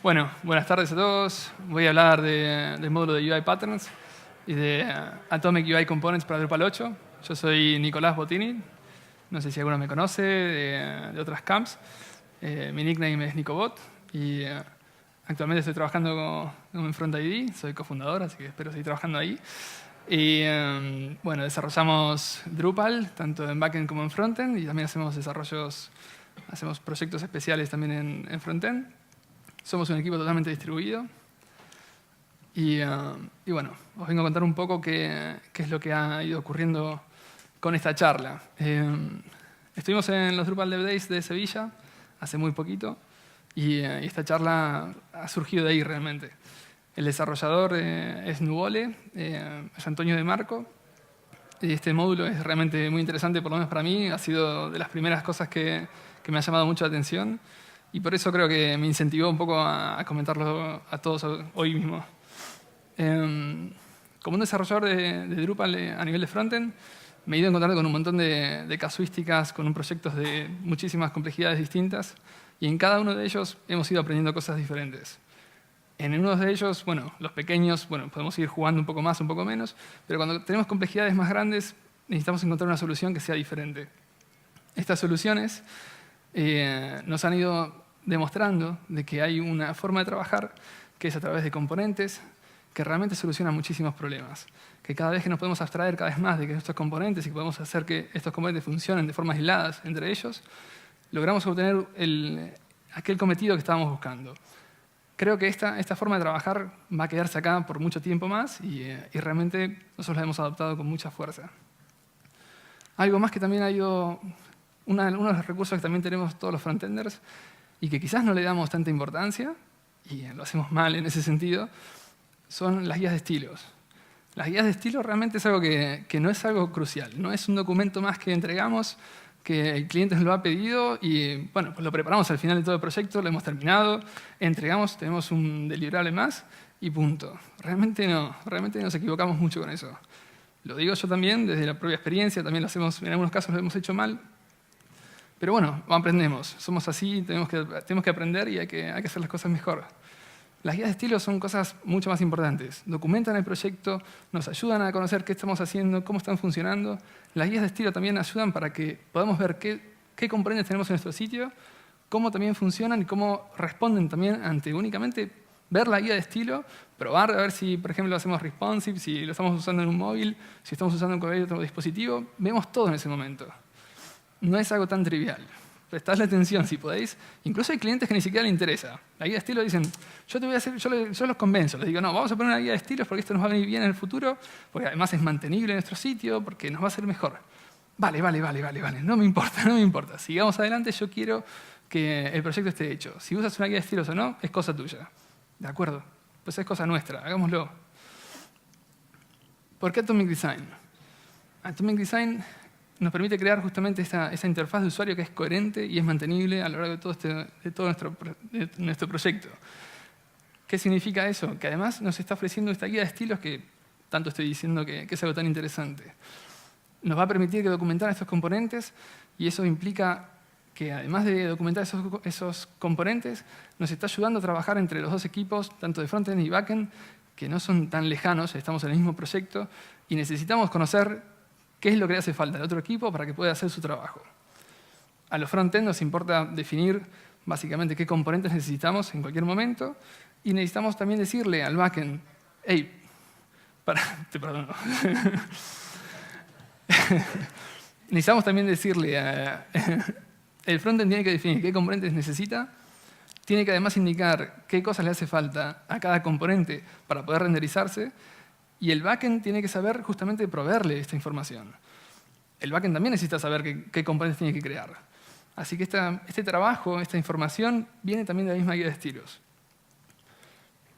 Bueno, buenas tardes a todos. Voy a hablar del módulo de UI Patterns y de Atomic UI Components para Drupal 8. Yo soy Nicolás Bottini. No sé si alguno me conoce de otras camps. Mi nickname es NicoBot y actualmente estoy trabajando en FrontID. Soy cofundador, así que espero seguir trabajando ahí. Y bueno, desarrollamos Drupal, tanto en backend como en frontend, y también hacemos proyectos especiales también en frontend. Somos un equipo totalmente distribuido. Y bueno, os vengo a contar un poco qué es lo que ha ido ocurriendo con esta charla. Estuvimos en los Drupal Dev Days de Sevilla hace muy poquito, y esta charla ha surgido de ahí realmente. El desarrollador es Nuvole, es Antonio de Marco. Y este módulo es realmente muy interesante, por lo menos para mí. Ha sido de las primeras cosas que me ha llamado mucho la atención. Y por eso creo que me incentivó un poco a comentarlo a todos hoy mismo. Como un desarrollador de Drupal a nivel de frontend, me he ido encontrando con un montón de casuísticas, con proyectos de muchísimas complejidades distintas. Y en cada uno de ellos hemos ido aprendiendo cosas diferentes. En uno de ellos, bueno, los pequeños, bueno, podemos ir jugando un poco más, un poco menos, pero cuando tenemos complejidades más grandes, necesitamos encontrar una solución que sea diferente. Estas soluciones nos han ido demostrando de que hay una forma de trabajar que es a través de componentes que realmente solucionan muchísimos problemas. Que cada vez que nos podemos abstraer cada vez más de que estos componentes y que podemos hacer que estos componentes funcionen de forma aisladas entre ellos, logramos obtener aquel cometido que estábamos buscando. Creo que esta forma de trabajar va a quedarse acá por mucho tiempo más y realmente nosotros la hemos adoptado con mucha fuerza. Algo más que también ha ido, uno de los recursos que también tenemos todos los frontenders y que quizás no le damos tanta importancia, y lo hacemos mal en ese sentido, son las guías de estilos. Las guías de estilo realmente es algo que no es algo crucial, no es un documento más que entregamos, que el cliente nos lo ha pedido y bueno, pues lo preparamos al final de todo el proyecto, lo hemos terminado, entregamos, tenemos un deliverable más y punto. Realmente nos equivocamos mucho con eso. Lo digo yo también, desde la propia experiencia, también lo hacemos, en algunos casos lo hemos hecho mal, pero bueno, aprendemos, somos así, tenemos que aprender y hay que hacer las cosas mejor. Las guías de estilo son cosas mucho más importantes. Documentan el proyecto, nos ayudan a conocer qué estamos haciendo, cómo están funcionando. Las guías de estilo también ayudan para que podamos ver qué componentes tenemos en nuestro sitio, cómo también funcionan y cómo responden también ante únicamente ver la guía de estilo, probar a ver si, por ejemplo, lo hacemos responsive, si lo estamos usando en un móvil, si estamos usando en cualquier otro dispositivo. Vemos todo en ese momento. No es algo tan trivial. Prestadle atención si podéis. Incluso hay clientes que ni siquiera les interesa. La guía de estilo dicen, yo los convenzo, les digo, no, vamos a poner una guía de estilos porque esto nos va a venir bien en el futuro, porque además es mantenible en nuestro sitio, porque nos va a ser mejor. Vale, no me importa. Sigamos adelante, yo quiero que el proyecto esté hecho. Si usas una guía de estilos o no, es cosa tuya. ¿De acuerdo? Pues es cosa nuestra, hagámoslo. ¿Por qué Atomic Design? Atomic Design nos permite crear justamente esa interfaz de usuario que es coherente y es mantenible a lo largo de todo nuestro proyecto. ¿Qué significa eso? Que además nos está ofreciendo esta guía de estilos que tanto estoy diciendo que es algo tan interesante. Nos va a permitir que documentar estos componentes y eso implica que además de documentar esos componentes, nos está ayudando a trabajar entre los dos equipos, tanto de frontend y backend, que no son tan lejanos, estamos en el mismo proyecto y necesitamos conocer qué es lo que le hace falta al otro equipo para que pueda hacer su trabajo. A los frontend nos importa definir básicamente qué componentes necesitamos en cualquier momento y necesitamos también decirle al backend, hey, te perdono. Necesitamos también decirle el frontend tiene que definir qué componentes necesita, tiene que además indicar qué cosas le hace falta a cada componente para poder renderizarse. Y el backend tiene que saber justamente proveerle esta información. El backend también necesita saber qué componentes tiene que crear. Así que este trabajo, esta información, viene también de la misma guía de estilos.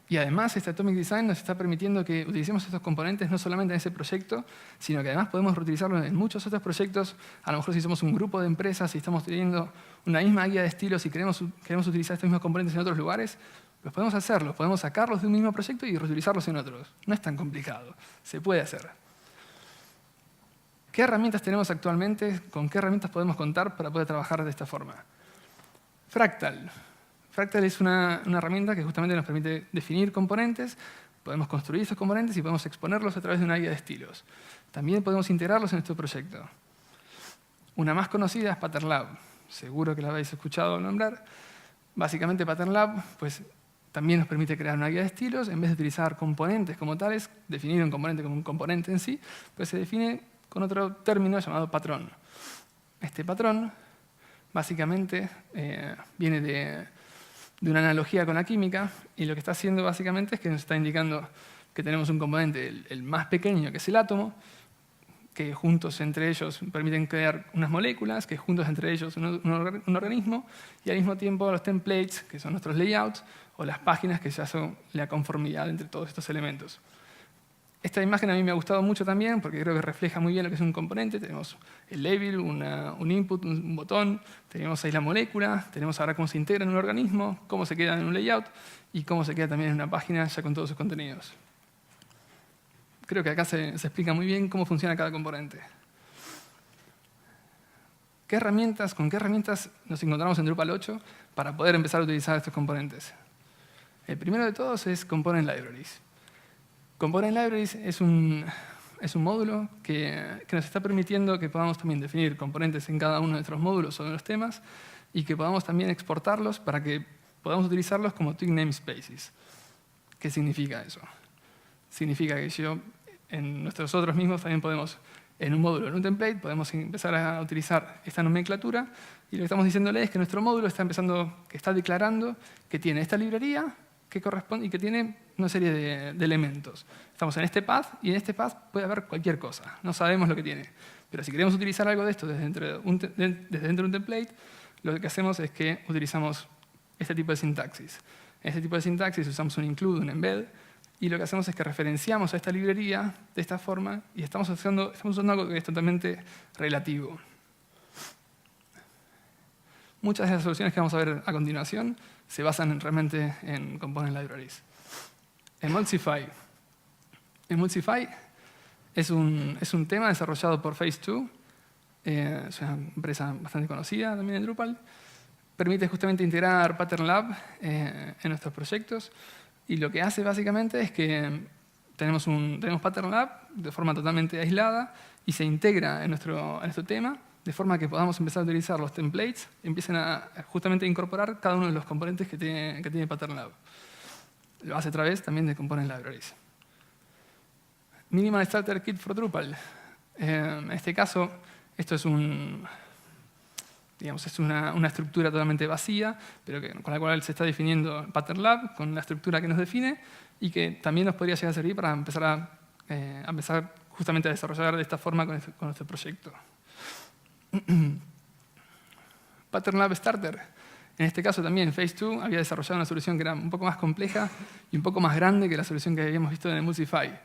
Y además, este Atomic Design nos está permitiendo que utilicemos estos componentes no solamente en ese proyecto, sino que además podemos reutilizarlos en muchos otros proyectos. A lo mejor si somos un grupo de empresas, si estamos teniendo una misma guía de estilos y queremos utilizar estos mismos componentes en otros lugares, los podemos hacer, los podemos sacarlos de un mismo proyecto y reutilizarlos en otros. No es tan complicado, se puede hacer. ¿Qué herramientas tenemos actualmente? ¿Con qué herramientas podemos contar para poder trabajar de esta forma? Fractal. Fractal es una herramienta que justamente nos permite definir componentes, podemos construir esos componentes y podemos exponerlos a través de una guía de estilos. También podemos integrarlos en nuestro proyecto. Una más conocida es Pattern Lab. Seguro que la habéis escuchado nombrar. Básicamente Pattern Lab pues, también nos permite crear una guía de estilos. En vez de utilizar componentes como tales, definir un componente como un componente en sí, pues se define con otro término llamado patrón. Este patrón básicamente viene de una analogía con la química, y lo que está haciendo básicamente es que nos está indicando que tenemos un componente, el más pequeño, que es el átomo, que juntos entre ellos permiten crear unas moléculas, que juntos entre ellos un organismo, y al mismo tiempo los templates, que son nuestros layouts, o las páginas, que ya son la conformidad entre todos estos elementos. Esta imagen a mí me ha gustado mucho también, porque creo que refleja muy bien lo que es un componente. Tenemos el label, un input, un botón, tenemos ahí la molécula, tenemos ahora cómo se integra en un organismo, cómo se queda en un layout, y cómo se queda también en una página ya con todos sus contenidos. Creo que acá se explica muy bien cómo funciona cada componente. ¿Con qué herramientas nos encontramos en Drupal 8 para poder empezar a utilizar estos componentes? El primero de todos es Component Libraries. Component Libraries es un módulo que nos está permitiendo que podamos también definir componentes en cada uno de nuestros módulos o de los temas, y que podamos también exportarlos para que podamos utilizarlos como twig namespaces. ¿Qué significa eso? Significa que en nuestros otros mismos también podemos, en un módulo, en un template, podemos empezar a utilizar esta nomenclatura, y lo que estamos diciéndole es que nuestro módulo está declarando que tiene esta librería que corresponde y que tiene una serie de elementos. Estamos en este path, y en este path puede haber cualquier cosa. No sabemos lo que tiene. Pero si queremos utilizar algo de esto desde dentro de un template, lo que hacemos es que utilizamos este tipo de sintaxis. En este tipo de sintaxis usamos un include, un embed, y lo que hacemos es que referenciamos a esta librería de esta forma, y estamos usando algo que es totalmente relativo. Muchas de las soluciones que vamos a ver a continuación se basan realmente en Component Libraries. Emulsify. Emulsify es un tema desarrollado por Phase2. Es una empresa bastante conocida también en Drupal. Permite justamente integrar Pattern Lab en nuestros proyectos. Y lo que hace básicamente es que tenemos Pattern Lab de forma totalmente aislada, y se integra en nuestro tema, de forma que podamos empezar a utilizar los templates y empiecen a justamente incorporar cada uno de los componentes que tiene Pattern Lab. Lo hace a través también de Component Libraries. Minimal Starter Kit for Drupal. En este caso, esto es una estructura totalmente vacía, pero con la cual se está definiendo Pattern Lab, con la estructura que nos define, y que también nos podría llegar a servir para empezar justamente a desarrollar de esta forma con nuestro proyecto. Pattern Lab Starter. En este caso también Phase2 había desarrollado una solución que era un poco más compleja y un poco más grande que la solución que habíamos visto en Emulsify.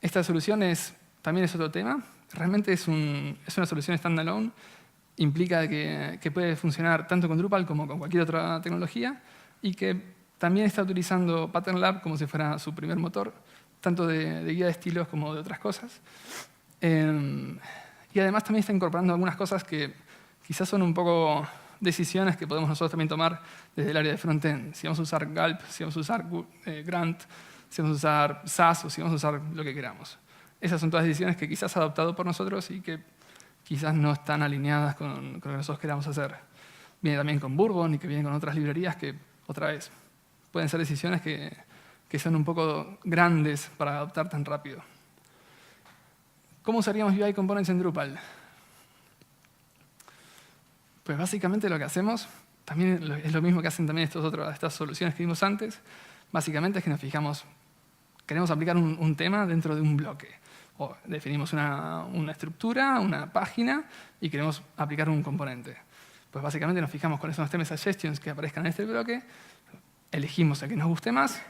Esta solución también es otro tema. Realmente es una solución standalone. Implica que puede funcionar tanto con Drupal como con cualquier otra tecnología, y que también está utilizando Pattern Lab como si fuera su primer motor, tanto de guía de estilos como de otras cosas. Y además también está incorporando algunas cosas que quizás son un poco decisiones que podemos nosotros también tomar desde el área de frontend. Si vamos a usar Gulp, si vamos a usar Grant, si vamos a usar SAS, o si vamos a usar lo que queramos. Esas son todas decisiones que quizás ha adoptado por nosotros y que quizás no están alineadas con lo que nosotros queramos hacer. Viene también con Bourbon, y que viene con otras librerías que, otra vez, pueden ser decisiones que son un poco grandes para adoptar tan rápido. ¿Cómo usaríamos UI Components en Drupal? Pues básicamente lo que hacemos también es lo mismo que hacen también estas soluciones que vimos antes. Básicamente es que nos fijamos, queremos aplicar un tema dentro de un bloque. O definimos una estructura, una página, y queremos aplicar un componente. Pues básicamente nos fijamos cuáles son los temas suggestions que aparezcan en este bloque, elegimos el que nos guste más,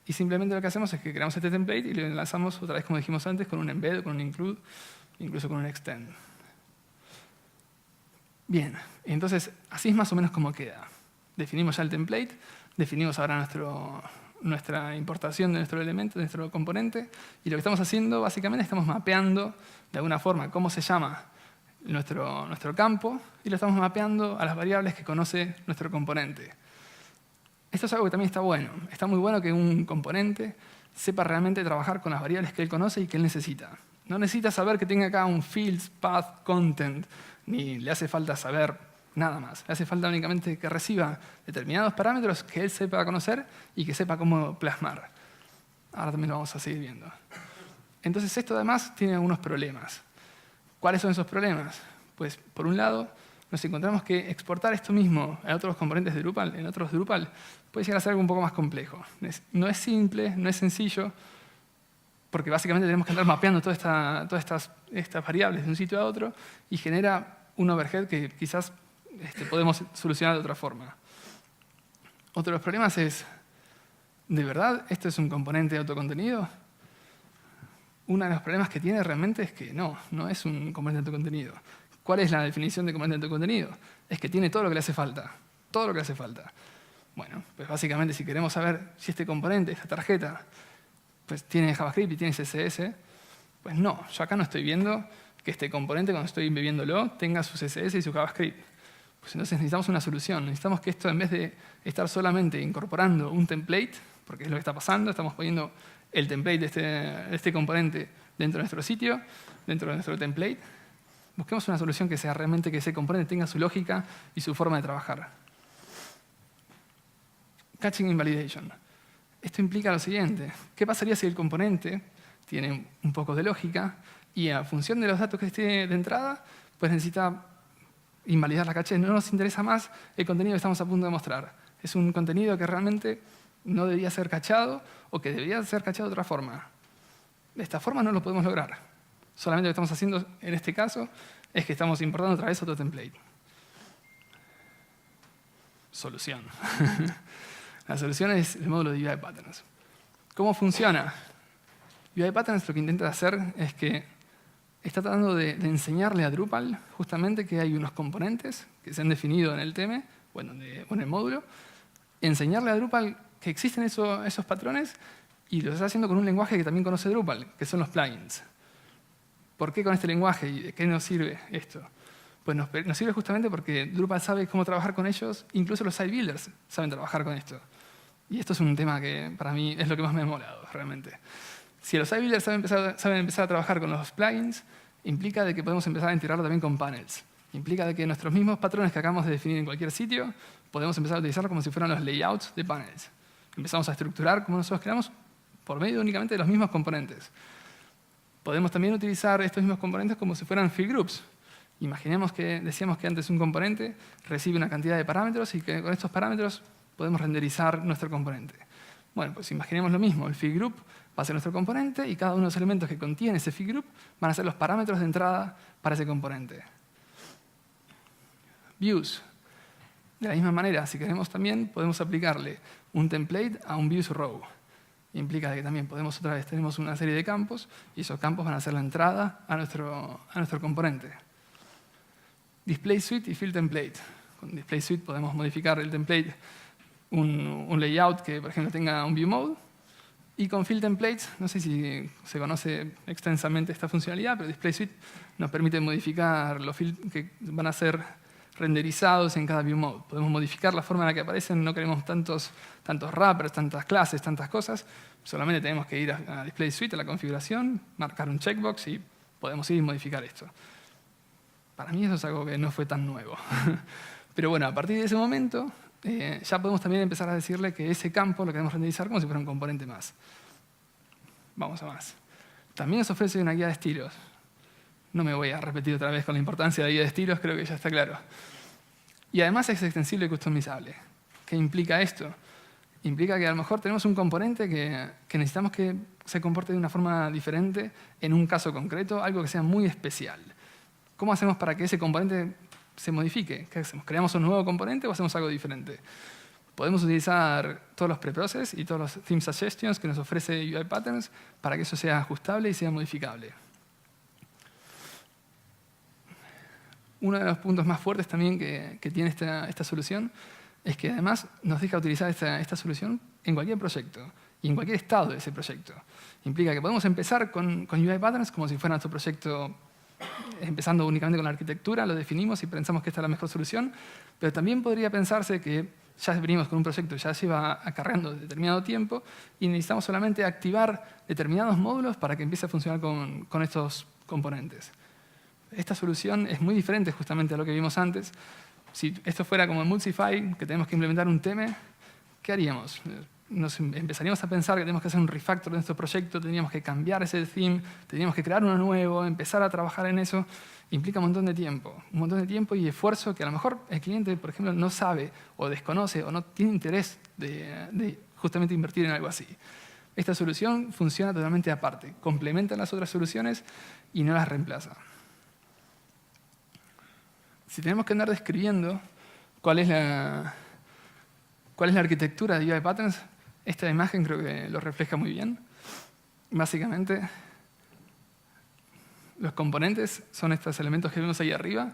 y simplemente lo que hacemos es que creamos este template y lo enlazamos otra vez, como dijimos antes, con un embed, con un include, incluso con un extend. Bien, entonces así es más o menos como queda. Definimos ya el template, definimos ahora nuestra importación de nuestro elemento, de nuestro componente, y lo que estamos haciendo básicamente estamos mapeando de alguna forma cómo se llama nuestro campo, y lo estamos mapeando a las variables que conoce nuestro componente. Esto es algo que también está bueno. Está muy bueno que un componente sepa realmente trabajar con las variables que él conoce y que él necesita. No necesita saber que tenga acá un fields, path, content, ni le hace falta saber nada más. Le hace falta únicamente que reciba determinados parámetros que él sepa conocer y que sepa cómo plasmar. Ahora también lo vamos a seguir viendo. Entonces esto además tiene algunos problemas. ¿Cuáles son esos problemas? Pues por un lado, nos encontramos que exportar esto mismo a otros componentes de Drupal, en otros Drupal, puede llegar a ser algo un poco más complejo. No es simple, no es sencillo, porque básicamente tenemos que andar mapeando todas estas variables de un sitio a otro y genera un overhead que quizás podemos solucionar de otra forma. Otro de los problemas es, ¿de verdad esto es un componente de autocontenido? Uno de los problemas que tiene realmente es que no es un componente de autocontenido. ¿Cuál es la definición de componente de autocontenido? Es que tiene todo lo que le hace falta. Todo lo que le hace falta. Bueno, pues básicamente si queremos saber si este componente, esta tarjeta, pues tiene JavaScript y tiene CSS, pues no, yo acá no estoy viendo que este componente, cuando estoy bebiéndolo, tenga su CSS y su JavaScript. Pues entonces necesitamos una solución. Necesitamos que esto, en vez de estar solamente incorporando un template, porque es lo que está pasando, estamos poniendo el template de este componente dentro de nuestro sitio, dentro de nuestro template, busquemos una solución que sea realmente que ese componente tenga su lógica y su forma de trabajar. Caching invalidation. Esto implica lo siguiente. ¿Qué pasaría si el componente tiene un poco de lógica y a función de los datos que esté de entrada, pues necesita invalidar la caché? No nos interesa más el contenido que estamos a punto de mostrar. Es un contenido que realmente no debería ser cachado o que debería ser cachado de otra forma. De esta forma no lo podemos lograr. Solamente lo que estamos haciendo en este caso es que estamos importando otra vez otro template. Solución. La solución es el módulo de UI Patterns. ¿Cómo funciona? UI Patterns lo que intenta hacer es que está tratando de enseñarle a Drupal justamente que hay unos componentes que se han definido en el tema o en el módulo, enseñarle a Drupal que existen esos patrones y lo está haciendo con un lenguaje que también conoce Drupal, que son los plugins. ¿Por qué con este lenguaje y de qué nos sirve esto? Pues nos sirve justamente porque Drupal sabe cómo trabajar con ellos, incluso los site builders saben trabajar con esto. Y esto es un tema que para mí es lo que más me ha molado, realmente. Si los site builders saben empezar a trabajar con los plugins, implica de que podemos empezar a integrarlo también con panels. Implica de que nuestros mismos patrones que acabamos de definir en cualquier sitio, podemos empezar a utilizarlos como si fueran los layouts de panels. Empezamos a estructurar como nosotros queramos por medio únicamente de los mismos componentes. Podemos también utilizar estos mismos componentes como si fueran field groups. Imaginemos que decíamos que antes un componente recibe una cantidad de parámetros y que con estos parámetros podemos renderizar nuestro componente. Bueno, pues imaginemos lo mismo. El field group va a ser nuestro componente y cada uno de los elementos que contiene ese field group van a ser los parámetros de entrada para ese componente. Views. De la misma manera, si queremos también, podemos aplicarle un template a un views row. Implica que también tenemos una serie de campos y esos campos van a ser la entrada a nuestro componente. Display Suite y Field Template. Con Display Suite podemos modificar el template, un layout que, por ejemplo, tenga un view mode. Y con Field Templates, no sé si se conoce extensamente esta funcionalidad, pero Display Suite nos permite modificar los fields que van a ser renderizados en cada view mode. Podemos modificar la forma en la que aparecen, no queremos tantos wrappers, tantas clases, tantas cosas. Solamente tenemos que ir a Display Suite, a la configuración, marcar un checkbox y podemos ir y modificar esto. Para mí eso es algo que no fue tan nuevo. Pero bueno, a partir de ese momento ya podemos también empezar a decirle que ese campo lo queremos renderizar como si fuera un componente más. Vamos a más. También nos ofrece una guía de estilos. No me voy a repetir otra vez con la importancia de la guía de estilos, creo que ya está claro. Y además es extensible y customizable. ¿Qué implica esto? Implica que a lo mejor tenemos un componente que necesitamos que se comporte de una forma diferente en un caso concreto, algo que sea muy especial. ¿Cómo hacemos para que ese componente se modifique? ¿Qué hacemos? ¿Creamos un nuevo componente o hacemos algo diferente? Podemos utilizar todos los preprocess y todos los theme suggestions que nos ofrece UI Patterns para que eso sea ajustable y sea modificable. Uno de los puntos más fuertes también que tiene esta solución es que además nos deja utilizar esta solución en cualquier proyecto y en cualquier estado de ese proyecto. Implica que podemos empezar con UI Patterns como si fuera nuestro proyecto empezando únicamente con la arquitectura, lo definimos y pensamos que esta es la mejor solución, pero también podría pensarse que ya venimos con un proyecto que ya lleva acarreando determinado tiempo y necesitamos solamente activar determinados módulos para que empiece a funcionar con estos componentes. Esta solución es muy diferente justamente a lo que vimos antes. Si esto fuera como en Multify, que tenemos que implementar un theme, ¿qué haríamos? Nos empezaríamos a pensar que tenemos que hacer un refactor de nuestro proyecto, tendríamos que cambiar ese theme, tendríamos que crear uno nuevo, empezar a trabajar en eso. Implica un montón de tiempo y esfuerzo que a lo mejor el cliente, por ejemplo, no sabe o desconoce o no tiene interés de justamente invertir en algo así. Esta solución funciona totalmente aparte, complementa las otras soluciones y no las reemplaza. Si tenemos que andar describiendo cuál es la arquitectura de UI Patterns, esta imagen creo que lo refleja muy bien. Básicamente, los componentes son estos elementos que vemos ahí arriba.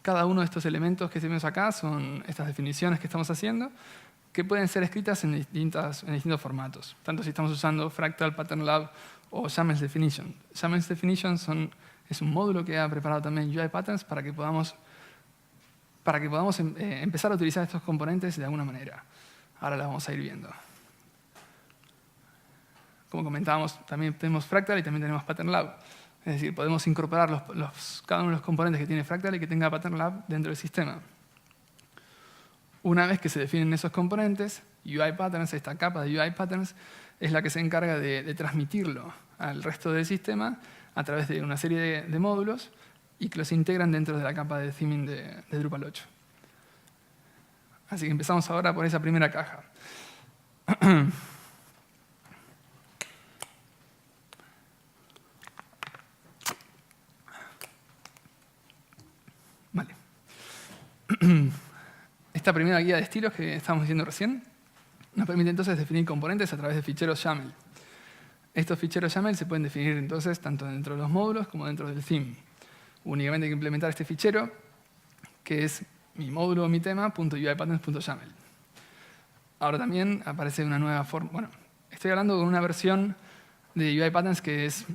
Cada uno de estos elementos que vemos acá son estas definiciones que estamos haciendo, que pueden ser escritas en distintos formatos, tanto si estamos usando Fractal, Pattern Lab o YAML Definition. YAML Definition es un módulo que ha preparado también UI Patterns para que podamos empezar a utilizar estos componentes de alguna manera. Ahora la vamos a ir viendo. Como comentábamos, también tenemos Fractal y también tenemos Pattern Lab. Es decir, podemos incorporar cada uno de los componentes que tiene Fractal y que tenga Pattern Lab dentro del sistema. Una vez que se definen esos componentes, UI Patterns, esta capa de UI Patterns, es la que se encarga de transmitirlo al resto del sistema a través de una serie de módulos y que los integran dentro de la capa de theming de Drupal 8. Así que empezamos ahora por esa primera caja. Vale. Esta primera guía de estilos que estábamos diciendo recién nos permite entonces definir componentes a través de ficheros YAML. Estos ficheros YAML se pueden definir entonces tanto dentro de los módulos como dentro del theme. Únicamente hay que implementar este fichero, que es mi módulo o mi tema.uipatterns.yaml. Ahora también aparece una nueva forma. Bueno, estoy hablando de una versión de UiPatterns que es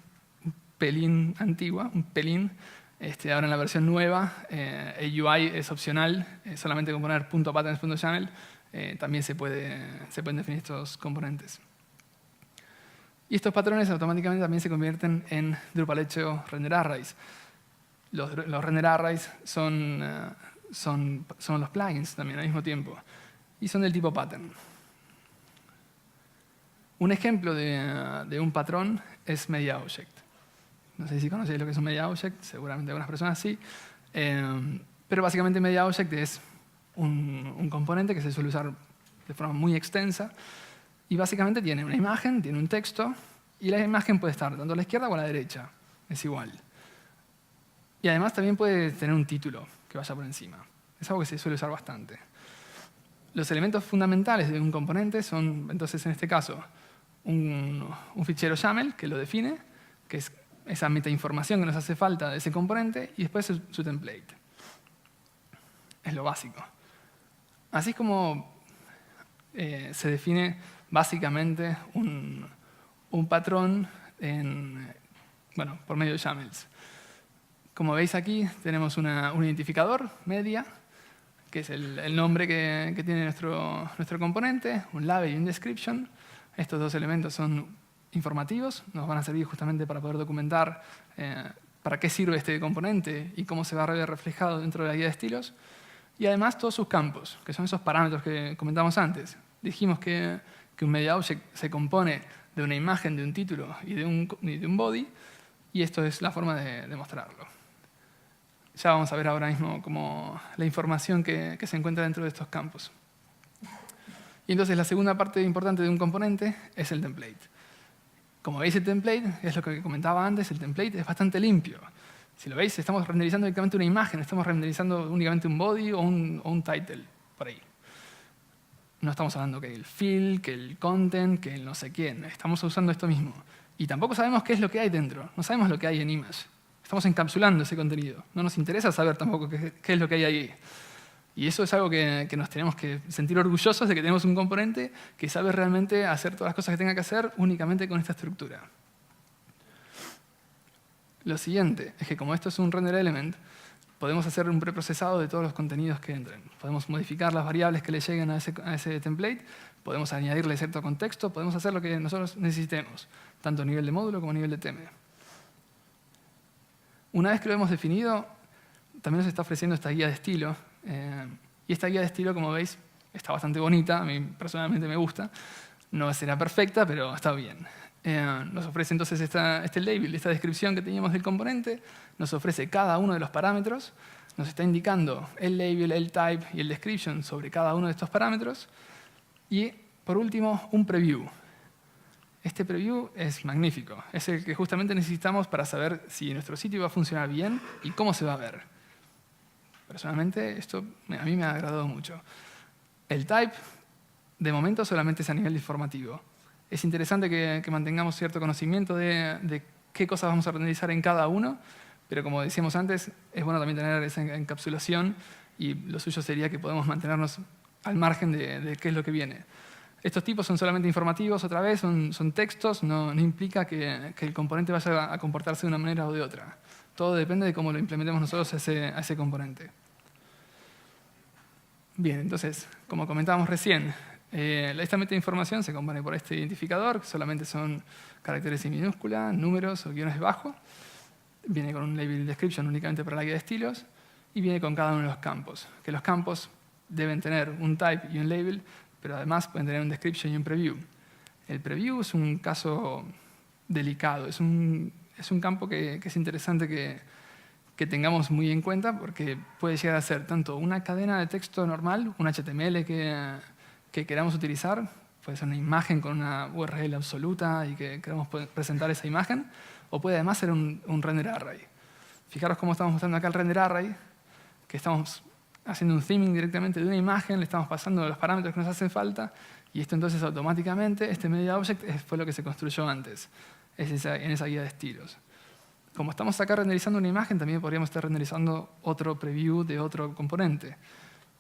un pelín antigua, un pelín. Ahora en la versión nueva, el UI es opcional, solamente con poner .patterns.yaml también se pueden definir estos componentes. Y estos patrones automáticamente también se convierten en Drupal 8 Render Arrays. Los Render Arrays son los plugins también al mismo tiempo. Y son del tipo pattern. Un ejemplo de un patrón es MediaObject. No sé si conocéis lo que es un MediaObject, seguramente algunas personas sí. Pero básicamente MediaObject es un componente que se suele usar de forma muy extensa. Y básicamente tiene una imagen, tiene un texto, y la imagen puede estar tanto a la izquierda como a la derecha. Es igual. Y además también puede tener un título que vaya por encima. Es algo que se suele usar bastante. Los elementos fundamentales de un componente son, entonces en este caso, un fichero YAML que lo define, que es esa metainformación que nos hace falta de ese componente, y después su template. Es lo básico. Así es como se define básicamente un patrón por medio de YAMLs. Como veis aquí, tenemos un identificador, media, que es el nombre que tiene nuestro componente, un label y un description. Estos dos elementos son informativos, nos van a servir justamente para poder documentar para qué sirve este componente y cómo se va a ver reflejado dentro de la guía de estilos. Y además todos sus campos, que son esos parámetros que comentamos antes. Dijimos que un MediaObject se compone de una imagen, de un título y de un body, y esto es la forma de mostrarlo. Ya vamos a ver ahora mismo como la información que se encuentra dentro de estos campos. Y entonces la segunda parte importante de un componente es el template. Como veis, el template es lo que comentaba antes, el template es bastante limpio. Si lo veis, estamos renderizando únicamente una imagen, estamos renderizando únicamente un body o un title, por ahí. No estamos hablando que el fill, que el content, que el no sé quién. Estamos usando esto mismo. Y tampoco sabemos qué es lo que hay dentro. No sabemos lo que hay en image. Estamos encapsulando ese contenido. No nos interesa saber tampoco qué es lo que hay ahí. Y eso es algo que nos tenemos que sentir orgullosos de que tenemos un componente que sabe realmente hacer todas las cosas que tenga que hacer únicamente con esta estructura. Lo siguiente es que como esto es un render element, podemos hacer un preprocesado de todos los contenidos que entren. Podemos modificar las variables que le lleguen a ese template, podemos añadirle cierto contexto, podemos hacer lo que nosotros necesitemos, tanto a nivel de módulo como a nivel de tema. Una vez que lo hemos definido, también nos está ofreciendo esta guía de estilo. Y esta guía de estilo, como veis, está bastante bonita, a mí personalmente me gusta. No será perfecta, pero está bien. Nos ofrece entonces este label, esta descripción que teníamos del componente, nos ofrece cada uno de los parámetros, nos está indicando el label, el type y el description sobre cada uno de estos parámetros. Y, por último, un preview. Este preview es magnífico. Es el que justamente necesitamos para saber si nuestro sitio va a funcionar bien y cómo se va a ver. Personalmente, esto a mí me ha agradado mucho. El type, de momento, solamente es a nivel informativo. Es interesante que mantengamos cierto conocimiento de qué cosas vamos a renderizar en cada uno, pero como decíamos antes, es bueno también tener esa encapsulación y lo suyo sería que podamos mantenernos al margen de qué es lo que viene. Estos tipos son solamente informativos, otra vez, son textos, no implica que el componente vaya a comportarse de una manera o de otra. Todo depende de cómo lo implementemos nosotros a ese componente. Bien, entonces, como comentábamos recién, esta metainformación se compone por este identificador, que solamente son caracteres en minúscula, números o guiones bajo. Viene con un label description únicamente para la guía de estilos y viene con cada uno de los campos. Que los campos deben tener un type y un label, pero además pueden tener un description y un preview. El preview es un caso delicado, es un campo que es interesante que tengamos muy en cuenta porque puede llegar a ser tanto una cadena de texto normal, un HTML que queramos utilizar, puede ser una imagen con una URL absoluta y que queramos presentar esa imagen, o puede además ser un render array. Fijaros cómo estamos mostrando acá el render array, que estamos haciendo un theming directamente de una imagen, le estamos pasando los parámetros que nos hacen falta, y esto entonces automáticamente, este media object fue lo que se construyó antes, en esa guía de estilos. Como estamos acá renderizando una imagen, también podríamos estar renderizando otro preview de otro componente.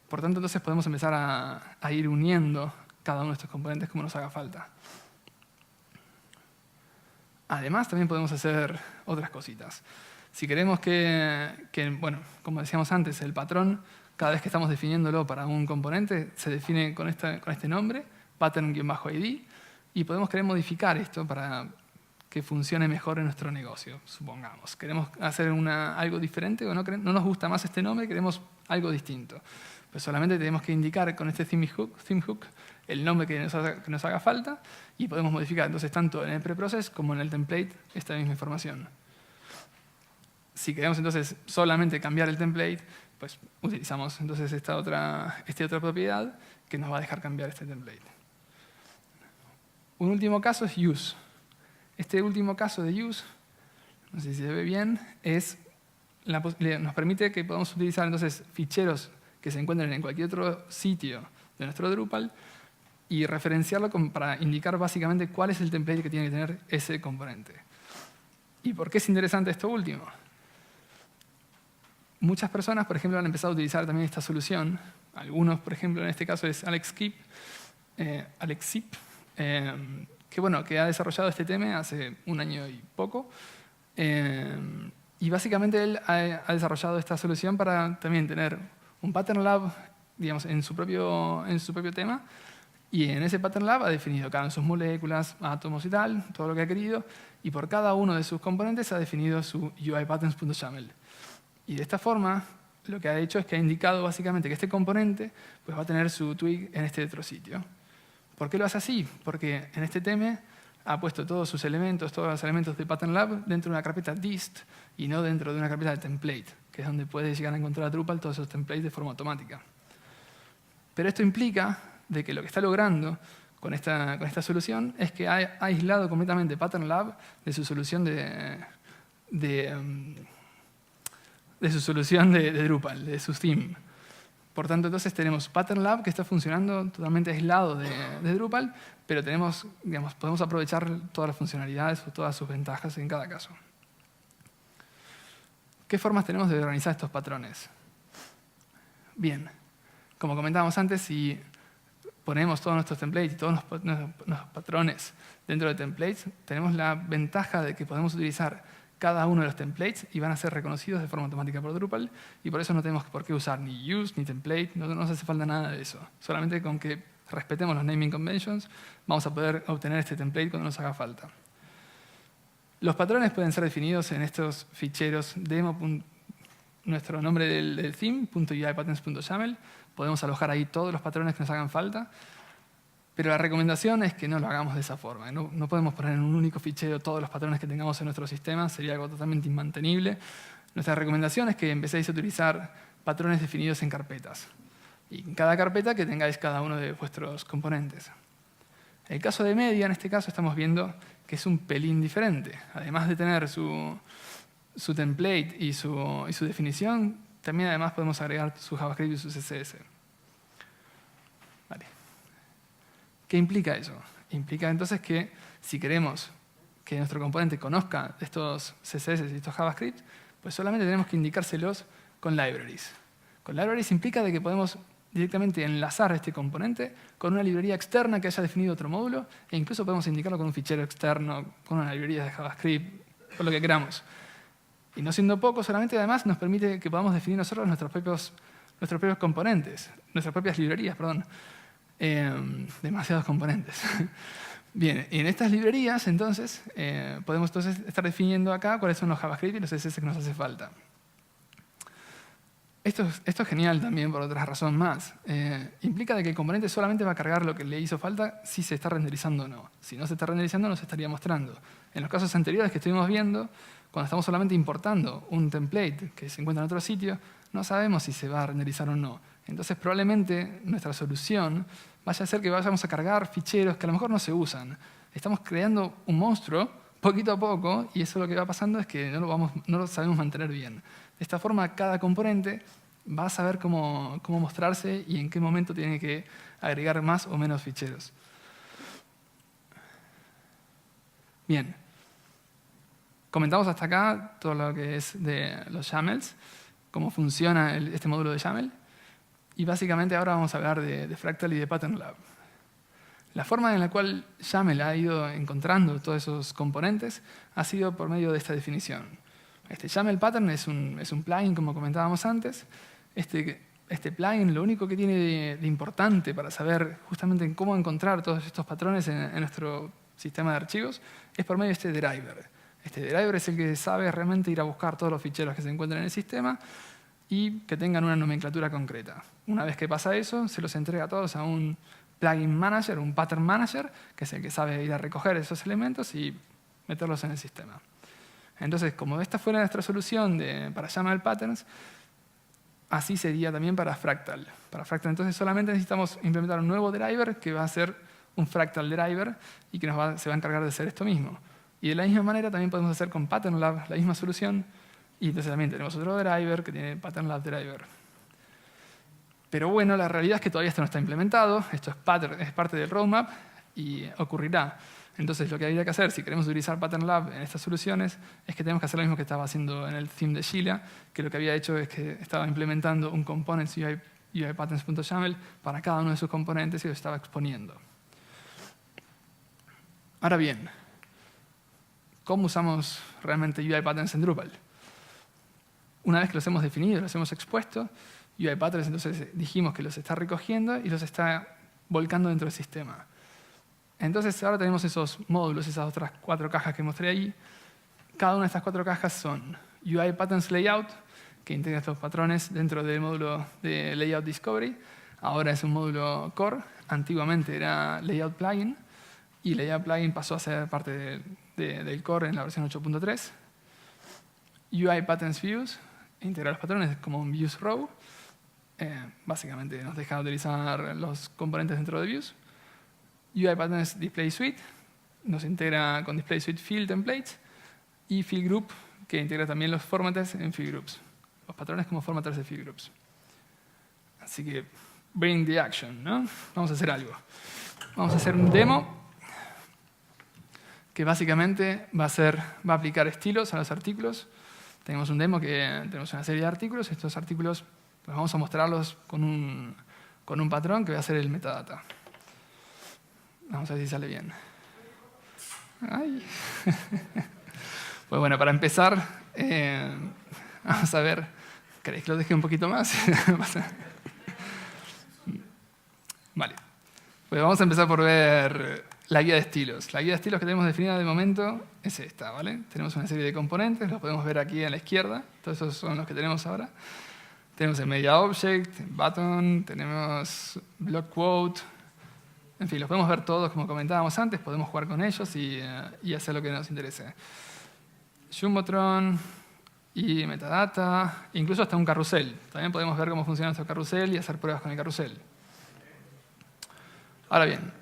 Por tanto, entonces podemos empezar a ir uniendo cada uno de estos componentes como nos haga falta. Además, también podemos hacer otras cositas. Si queremos bueno, como decíamos antes, el patrón, cada vez que estamos definiéndolo para un componente, se define con este nombre, pattern-id, y podemos querer modificar esto para que funcione mejor en nuestro negocio, supongamos. Queremos hacer algo diferente o no nos gusta más este nombre, queremos algo distinto. Pues solamente tenemos que indicar con este theme hook el nombre que nos haga falta y podemos modificar entonces tanto en el preprocess como en el template esta misma información. Si queremos entonces solamente cambiar el template, pues utilizamos entonces esta otra propiedad que nos va a dejar cambiar este template. Un último caso es use. Este último caso de use, no sé si se ve bien, nos permite que podamos utilizar entonces ficheros que se encuentren en cualquier otro sitio de nuestro Drupal y referenciarlo para indicar básicamente cuál es el template que tiene que tener ese componente. ¿Y por qué es interesante esto último? Muchas personas, por ejemplo, han empezado a utilizar también esta solución. Algunos, por ejemplo, en este caso es Alexip, que ha desarrollado este tema hace un año y poco. Y básicamente él ha desarrollado esta solución para también tener un pattern lab, digamos, en su propio tema. Y en ese pattern lab ha definido cada una de sus moléculas, átomos y tal, todo lo que ha querido. Y por cada uno de sus componentes ha definido su UIPatterns.yaml. Y de esta forma, lo que ha hecho es que ha indicado básicamente que este componente pues, va a tener su twig en este otro sitio. ¿Por qué lo hace así? Porque en este tema ha puesto todos los elementos de Pattern Lab dentro de una carpeta dist y no dentro de una carpeta de template, que es donde puede llegar a encontrar a Drupal todos esos templates de forma automática. Pero esto implica de que lo que está logrando con esta solución es que ha aislado completamente Pattern Lab de su solución de Drupal, de su theme. Por tanto, entonces tenemos Pattern Lab que está funcionando totalmente aislado de Drupal, pero podemos aprovechar todas las funcionalidades o todas sus ventajas en cada caso. ¿Qué formas tenemos de organizar estos patrones? Bien, como comentábamos antes, si ponemos todos nuestros templates y todos nuestros patrones dentro de templates, tenemos la ventaja de que podemos utilizar cada uno de los templates y van a ser reconocidos de forma automática por Drupal, y por eso no tenemos por qué usar ni use ni template, no nos hace falta nada de eso. Solamente con que respetemos los naming conventions vamos a poder obtener este template cuando nos haga falta. Los patrones pueden ser definidos en estos ficheros demo. Nuestro nombre del theme, .uipatterns.yaml. Podemos alojar ahí todos los patrones que nos hagan falta. Pero la recomendación es que no lo hagamos de esa forma. No podemos poner en un único fichero todos los patrones que tengamos en nuestro sistema. Sería algo totalmente inmantenible. Nuestra recomendación es que empecéis a utilizar patrones definidos en carpetas. Y en cada carpeta que tengáis cada uno de vuestros componentes. El caso de media, en este caso, estamos viendo que es un pelín diferente. Además de tener su template y su definición, también además podemos agregar su JavaScript y su CSS. Vale. ¿Qué implica eso? Implica entonces que si queremos que nuestro componente conozca estos CSS y estos JavaScript, pues solamente tenemos que indicárselos con libraries. Con libraries implica de que podemos directamente enlazar este componente con una librería externa que haya definido otro módulo, e incluso podemos indicarlo con un fichero externo, con una librería de JavaScript, con lo que queramos. Y no siendo poco, solamente además nos permite que podamos definir nosotros nuestros propios componentes, nuestras propias librerías, perdón. Demasiados componentes. Bien, y en estas librerías, entonces, podemos estar definiendo acá cuáles son los JavaScript y los CSS que nos hace falta. Esto es genial también por otra razón más. Implica de que el componente solamente va a cargar lo que le hizo falta si se está renderizando o no. Si no se está renderizando, nos estaría mostrando. En los casos anteriores que estuvimos viendo, cuando estamos solamente importando un template que se encuentra en otro sitio, no sabemos si se va a renderizar o no. Entonces, probablemente nuestra solución vaya a ser que vayamos a cargar ficheros que a lo mejor no se usan. Estamos creando un monstruo poquito a poco y eso lo que va pasando es que no lo sabemos mantener bien. De esta forma, cada componente va a saber cómo mostrarse y en qué momento tiene que agregar más o menos ficheros. Bien. Comentamos hasta acá todo lo que es de los YAMLs, cómo funciona este módulo de YAML. Y básicamente ahora vamos a hablar de Fractal y de Pattern Lab. La forma en la cual YAML ha ido encontrando todos esos componentes ha sido por medio de esta definición. Este YAML Pattern es un plugin, como comentábamos antes. Este plugin lo único que tiene de importante para saber justamente cómo encontrar todos estos patrones en nuestro sistema de archivos es por medio de este driver. Este driver es el que sabe realmente ir a buscar todos los ficheros que se encuentran en el sistema y que tengan una nomenclatura concreta. Una vez que pasa eso, se los entrega a todos a un plugin manager, un pattern manager, que es el que sabe ir a recoger esos elementos y meterlos en el sistema. Entonces, como esta fuera nuestra solución para YAML patterns, así sería también para Fractal. Para Fractal, entonces, solamente necesitamos implementar un nuevo driver que va a ser un Fractal driver y que se va a encargar de hacer esto mismo. Y de la misma manera también podemos hacer con Pattern Lab la misma solución. Y entonces también tenemos otro driver que tiene Pattern Lab driver. Pero bueno, la realidad es que todavía esto no está implementado. Esto es parte del roadmap y ocurrirá. Entonces lo que habría que hacer si queremos utilizar Pattern Lab en estas soluciones es que tenemos que hacer lo mismo que estaba haciendo en el theme de Sheila, que lo que había hecho es que estaba implementando un components uipatterns.yaml para cada uno de sus componentes y lo estaba exponiendo. Ahora bien, ¿cómo usamos realmente UiPatterns en Drupal? Una vez que los hemos definido, los hemos expuesto, UiPatterns entonces dijimos que los está recogiendo y los está volcando dentro del sistema. Entonces ahora tenemos esos módulos, esas otras 4 cajas que mostré ahí. Cada una de estas 4 cajas son UiPatterns Layout, que integra estos patrones dentro del módulo de Layout Discovery. Ahora es un módulo core, antiguamente era Layout Plugin, y Layout Plugin pasó a ser parte del core en la versión 8.3. UiPatterns Views, integra los patrones como un Views Row. Básicamente nos deja utilizar los componentes dentro de Views. UiPatterns Display Suite, nos integra con Display Suite Field Templates. Y Field Group, que integra también los formatters en Field Groups. Los patrones como formatters de Field Groups. Así que, bring the action, ¿no? Vamos a hacer algo. Vamos a hacer un demo que básicamente va a aplicar estilos a los artículos. Tenemos un demo que tenemos una serie de artículos. Estos artículos pues vamos a mostrarlos con un patrón que va a ser el metadata. Vamos a ver si sale bien. Ay. Pues bueno, para empezar, vamos a ver. ¿Queréis que lo deje un poquito más? Vale. Pues vamos a empezar por ver la guía de estilos. La guía de estilos que tenemos definida de momento es esta, ¿vale? Tenemos una serie de componentes, los podemos ver aquí a la izquierda. Todos esos son los que tenemos ahora. Tenemos el Media Object, Button, tenemos Block Quote. En fin, los podemos ver todos como comentábamos antes. Podemos jugar con ellos y hacer lo que nos interese. Jumbotron y metadata, incluso hasta un carrusel. También podemos ver cómo funciona nuestro carrusel y hacer pruebas con el carrusel. Ahora bien,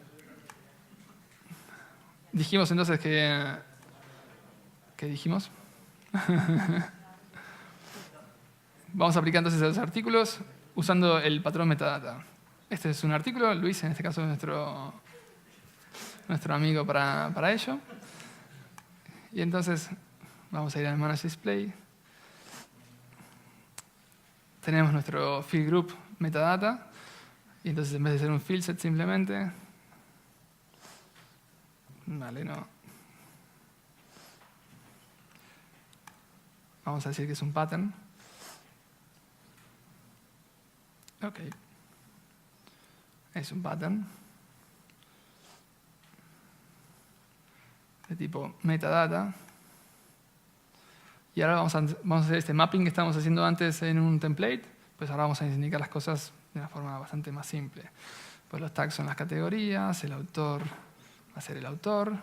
dijimos entonces que... ¿Qué dijimos? Vamos a aplicar entonces a los artículos usando el patrón metadata. Este es un artículo, Luis en este caso es nuestro amigo para ello. Y entonces vamos a ir al Manage Display. Tenemos nuestro field group metadata. Y entonces en vez de ser un field set simplemente... Vale, no. Vamos a decir que es un pattern. Ok. Es un pattern de tipo metadata. Y ahora vamos a hacer este mapping que estábamos haciendo antes en un template. Pues ahora vamos a indicar las cosas de una forma bastante más simple. Pues los tags son las categorías, el autor va a ser el autor.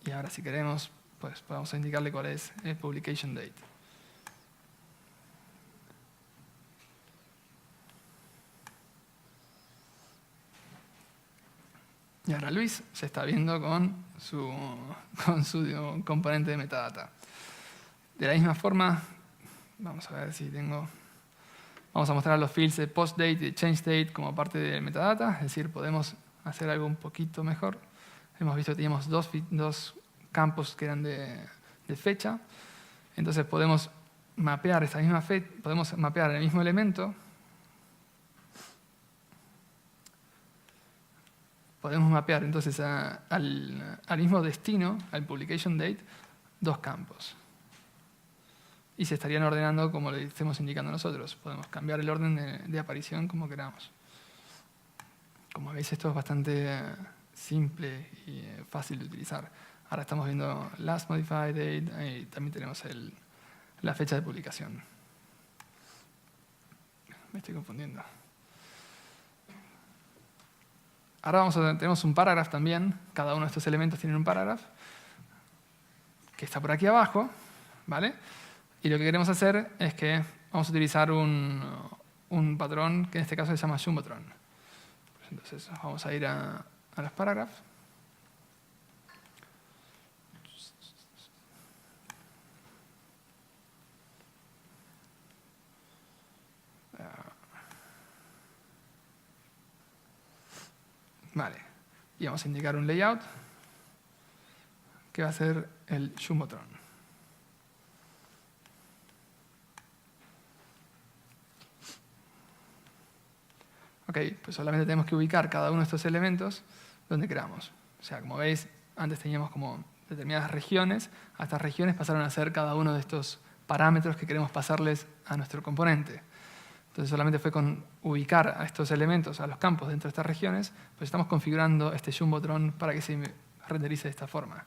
Y ahora si queremos, pues vamos a indicarle cuál es el publication date. Y ahora Luis se está viendo con su componente de metadata. De la misma forma, vamos a ver si tengo... Vamos a mostrar los fields de postDate y de changeDate como parte del metadata, es decir, podemos hacer algo un poquito mejor. Hemos visto que teníamos dos campos que eran de fecha. Entonces podemos mapear esta misma fecha, podemos mapear el mismo elemento. Podemos mapear entonces al mismo destino, al publication date, dos campos. Y se estarían ordenando como le estemos indicando nosotros. Podemos cambiar el orden de aparición como queramos. Como veis, esto es bastante simple y fácil de utilizar. Ahora estamos viendo last modified date y también tenemos la fecha de publicación. Me estoy confundiendo. Ahora tenemos un paragraph también. Cada uno de estos elementos tiene un paragraph que está por aquí abajo, ¿vale? Y lo que queremos hacer es que vamos a utilizar un patrón que en este caso se llama Jumbotron. Pues entonces vamos a ir a los paragraphs. Vale. Y vamos a indicar un layout que va a ser el Jumbotron. Ok, pues solamente tenemos que ubicar cada uno de estos elementos donde queramos. O sea, como veis, antes teníamos como determinadas regiones. A estas regiones pasaron a ser cada uno de estos parámetros que queremos pasarles a nuestro componente. Entonces solamente fue con ubicar a estos elementos, a los campos dentro de estas regiones, pues estamos configurando este Jumbotron para que se renderice de esta forma.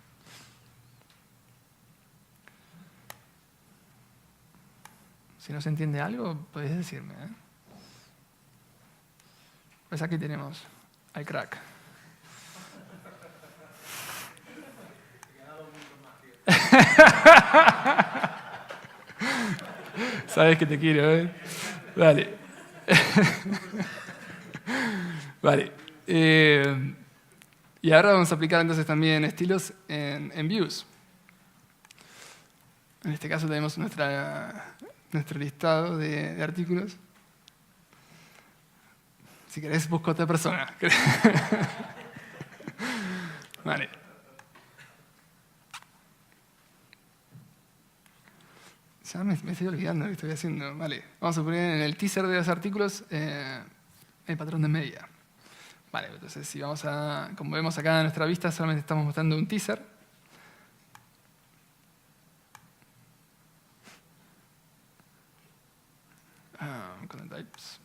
Si no se entiende algo, podéis decirme, ¿eh? Pues aquí tenemos al crack. Sabes que te quiero, ¿eh? Vale. Vale. Y ahora vamos a aplicar entonces también estilos en views. En este caso tenemos nuestro listado de artículos. Si querés, busco otra persona. Vale. Ya me estoy olvidando lo que estoy haciendo. Vale. Vamos a poner en el teaser de los artículos el patrón de media. Vale, entonces si vamos como vemos acá en nuestra vista, solamente estamos mostrando un teaser. Content types.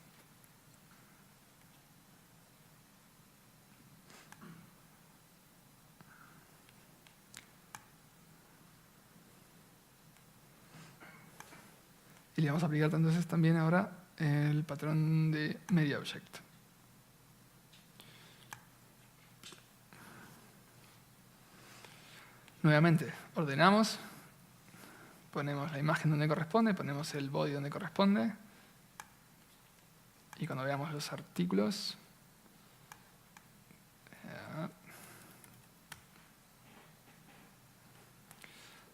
Y le vamos a aplicar entonces también ahora el patrón de MediaObject. Nuevamente, ordenamos, ponemos la imagen donde corresponde, ponemos el body donde corresponde, y cuando veamos los artículos,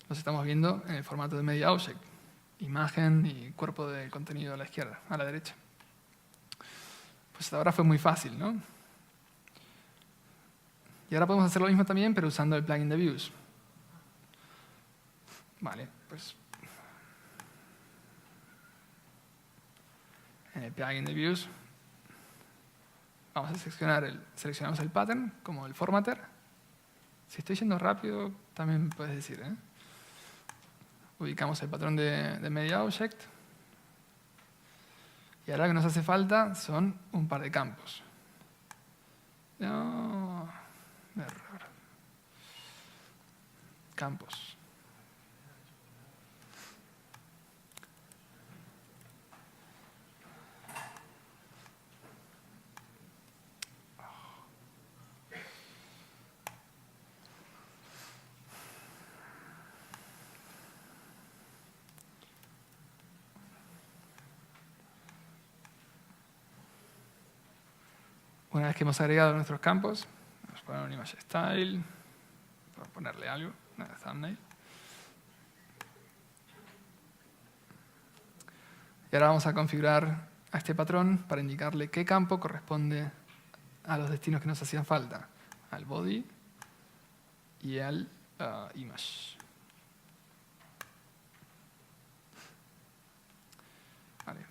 los estamos viendo en el formato de MediaObject. Imagen y cuerpo de contenido a la izquierda, a la derecha. Pues hasta ahora fue muy fácil, ¿no? Y ahora podemos hacer lo mismo también, pero usando el plugin de Views. Vale, pues en el plugin de Views vamos a seleccionamos el pattern como el formatter. Si estoy yendo rápido, también puedes decir, ¿eh? Ubicamos el patrón de MediaObject. Y ahora lo que nos hace falta son un par de campos. No, error. Campos. Una vez que hemos agregado nuestros campos, vamos a poner un image style, vamos a ponerle algo, una thumbnail. Y ahora vamos a configurar a este patrón para indicarle qué campo corresponde a los destinos que nos hacían falta, al body y al image. Vale.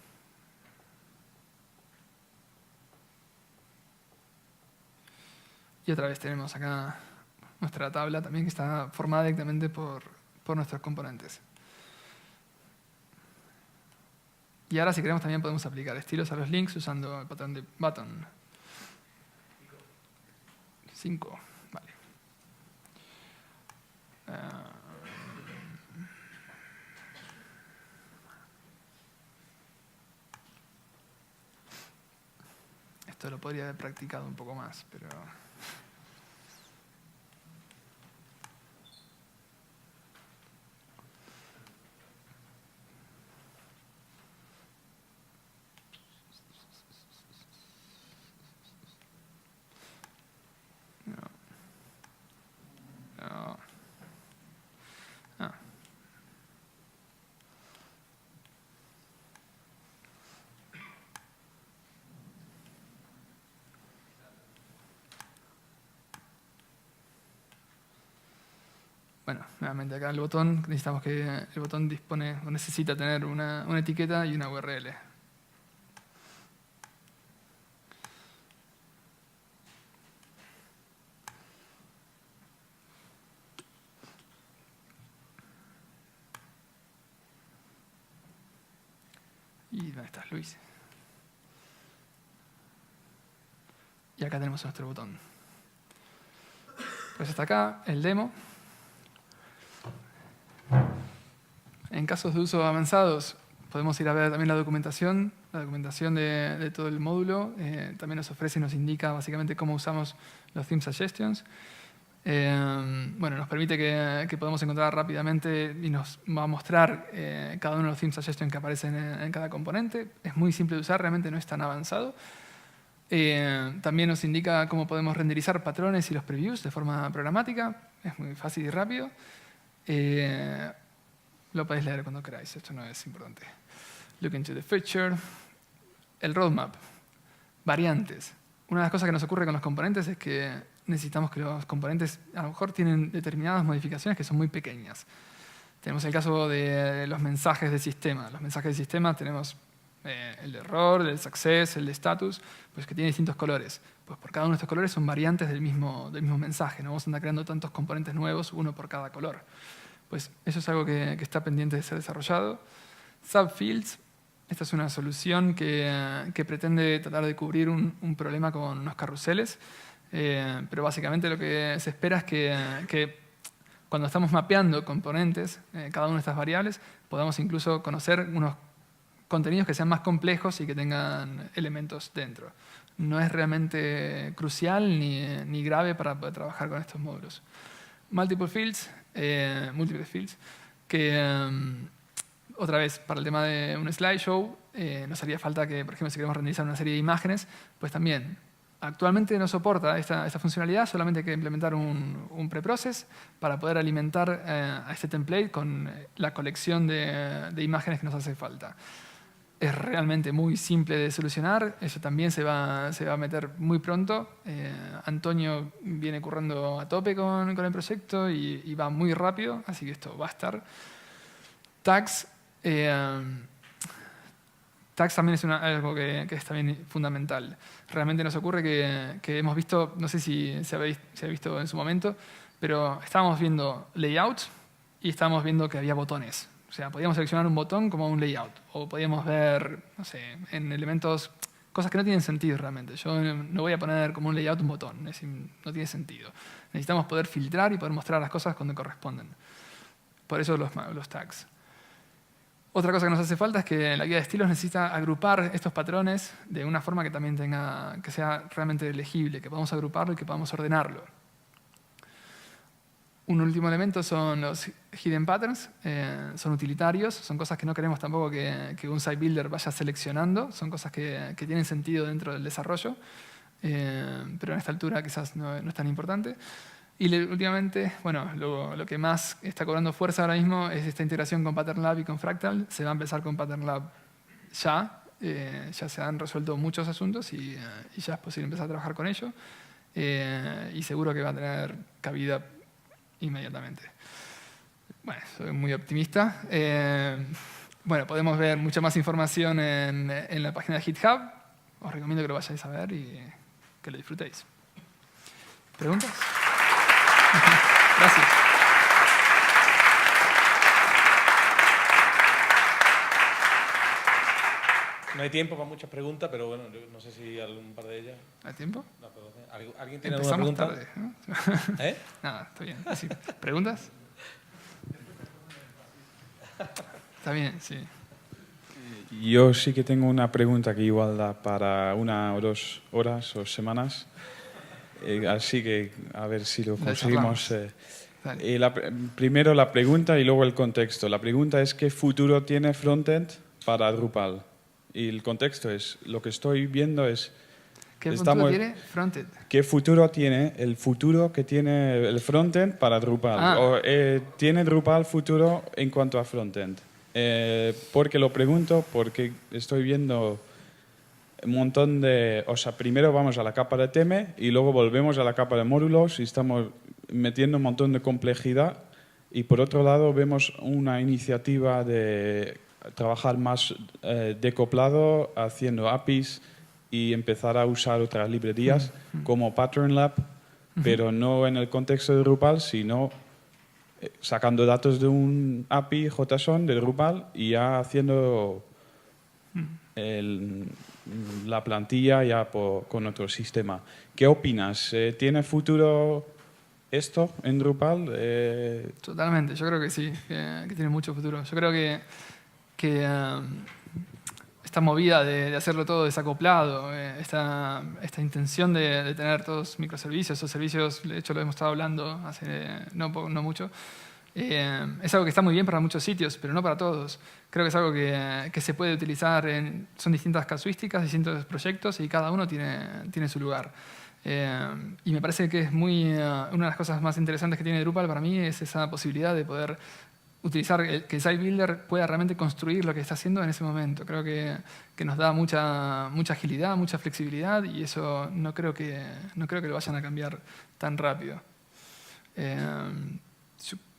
Y otra vez tenemos acá nuestra tabla también que está formada directamente por nuestros componentes. Y ahora si queremos también podemos aplicar estilos a los links usando el patrón de button. 5, vale. Esto lo podría haber practicado un poco más, pero... Bueno, nuevamente acá el botón, necesitamos que el botón dispone o necesita tener una etiqueta y una URL. ¿Y dónde estás, Luis? Y acá tenemos nuestro botón. Pues hasta acá el demo. En casos de uso avanzados, podemos ir a ver también la documentación de todo el módulo. También nos ofrece y nos indica básicamente cómo usamos los Theme Suggestions. Bueno, nos permite que podamos encontrar rápidamente y nos va a mostrar cada uno de los Theme Suggestions que aparecen en cada componente. Es muy simple de usar, realmente no es tan avanzado. También nos indica cómo podemos renderizar patrones y los previews de forma programática. Es muy fácil y rápido. Lo podéis leer cuando queráis, esto no es importante. Look into the future. El roadmap. Variantes. Una de las cosas que nos ocurre con los componentes es que necesitamos que los componentes a lo mejor tienen determinadas modificaciones que son muy pequeñas. Tenemos el caso de los mensajes de sistema. Los mensajes de sistema tenemos el de error, el de success, el de status, pues que tiene distintos colores. Pues por cada uno de estos colores son variantes del mismo mensaje. No vamos a andar creando tantos componentes nuevos, uno por cada color. Pues eso es algo que está pendiente de ser desarrollado. Subfields. Esta es una solución que pretende tratar de cubrir un problema con unos carruseles, pero básicamente lo que se espera es que cuando estamos mapeando componentes, cada una de estas variables, podamos incluso conocer unos contenidos que sean más complejos y que tengan elementos dentro. No es realmente crucial ni grave para poder trabajar con estos módulos. Múltiples fields, que otra vez, para el tema de un slideshow, nos haría falta que, por ejemplo, si queremos renderizar una serie de imágenes, pues también actualmente no soporta esta funcionalidad, solamente hay que implementar un preprocess para poder alimentar a este template con la colección de imágenes que nos hace falta. Es realmente muy simple de solucionar, eso también se va a meter muy pronto. Antonio viene currando a tope con el proyecto y va muy rápido, así que esto va a estar. Tags. Tags también es algo que es también fundamental. Realmente nos ocurre que hemos visto, no sé si se ha visto en su momento, pero estábamos viendo layouts y estábamos viendo que había botones. O sea, podíamos seleccionar un botón como un layout. O podíamos ver, no sé, en elementos, cosas que no tienen sentido realmente. Yo no voy a poner como un layout un botón. Es decir, no tiene sentido. Necesitamos poder filtrar y poder mostrar las cosas cuando corresponden. Por eso los tags. Otra cosa que nos hace falta es que la guía de estilos necesita agrupar estos patrones de una forma que también que sea realmente legible, que podamos agruparlo y que podamos ordenarlo. Un último elemento son los hidden patterns, son utilitarios, son cosas que no queremos tampoco que un site builder vaya seleccionando, son cosas que tienen sentido dentro del desarrollo, pero en esta altura quizás no es tan importante. Y últimamente, bueno, lo que más está cobrando fuerza ahora mismo es esta integración con Pattern Lab y con Fractal. Se va a empezar con Pattern Lab ya. Ya se han resuelto muchos asuntos y ya es posible empezar a trabajar con ello. Y seguro que va a tener cabida inmediatamente. Bueno, soy muy optimista. Bueno, podemos ver mucha más información en la página de GitHub. Os recomiendo que lo vayáis a ver y que lo disfrutéis. ¿Preguntas? Gracias. No hay tiempo para muchas preguntas, pero bueno, no sé si algún par de ellas. ¿Hay tiempo? No, ¿alguien tiene alguna pregunta? Tarde, ¿no? Nada, está bien. Sí. ¿Preguntas? Está bien, sí. Yo sí que tengo una pregunta que igual da para 1 o 2 horas o semanas. Así que a ver si lo conseguimos. Primero la pregunta y luego el contexto. La pregunta es ¿qué futuro tiene Frontend para Drupal? Y el contexto es, lo que estoy viendo es... ¿Qué futuro tiene Frontend? ¿Qué futuro tiene el futuro que tiene el Frontend para Drupal? ¿Tiene Drupal futuro en cuanto a Frontend? Porque lo pregunto porque estoy viendo un montón de... O sea, primero vamos a la capa de teme y luego volvemos a la capa de módulos y estamos metiendo un montón de complejidad. Y por otro lado vemos una iniciativa de trabajar más decoplado, haciendo APIs y empezar a usar otras librerías como Pattern Lab, pero no en el contexto de Drupal, sino sacando datos de un API JSON de Drupal y ya haciendo la plantilla ya con otro sistema. ¿Qué opinas? ¿Tiene futuro esto en Drupal? Totalmente, yo creo que sí, que tiene mucho futuro. Yo creo que esta movida de hacerlo todo desacoplado, esta intención de tener todos microservicios o servicios, de hecho lo hemos estado hablando hace no mucho, es algo que está muy bien para muchos sitios, pero no para todos. Creo que es algo que se puede utilizar, son distintas casuísticas, distintos proyectos y cada uno tiene su lugar. Y me parece que es una de las cosas más interesantes que tiene Drupal para mí es esa posibilidad de poder utilizar que el site builder pueda realmente construir lo que está haciendo en ese momento. Creo que nos da mucha agilidad, mucha flexibilidad y eso no creo que lo vayan a cambiar tan rápido.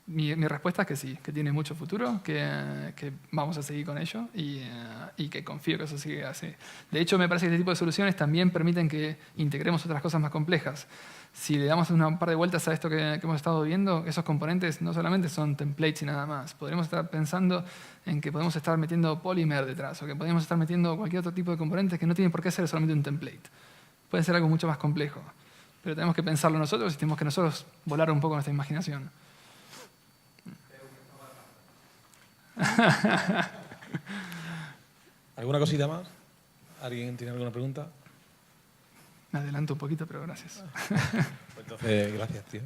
Mi respuesta es que sí, que tiene mucho futuro, que vamos a seguir con ello y que confío que eso siga así. De hecho, me parece que este tipo de soluciones también permiten que integremos otras cosas más complejas. Si le damos un par de vueltas a esto que hemos estado viendo, esos componentes no solamente son templates y nada más. Podríamos estar pensando en que podemos estar metiendo Polymer detrás o que podemos estar metiendo cualquier otro tipo de componentes que no tienen por qué ser solamente un template. Puede ser algo mucho más complejo. Pero tenemos que pensarlo nosotros y tenemos que nosotros volar un poco nuestra imaginación. ¿Alguna cosita más? ¿Alguien tiene alguna pregunta? Me adelanto un poquito, pero gracias. Pues entonces, gracias, tío.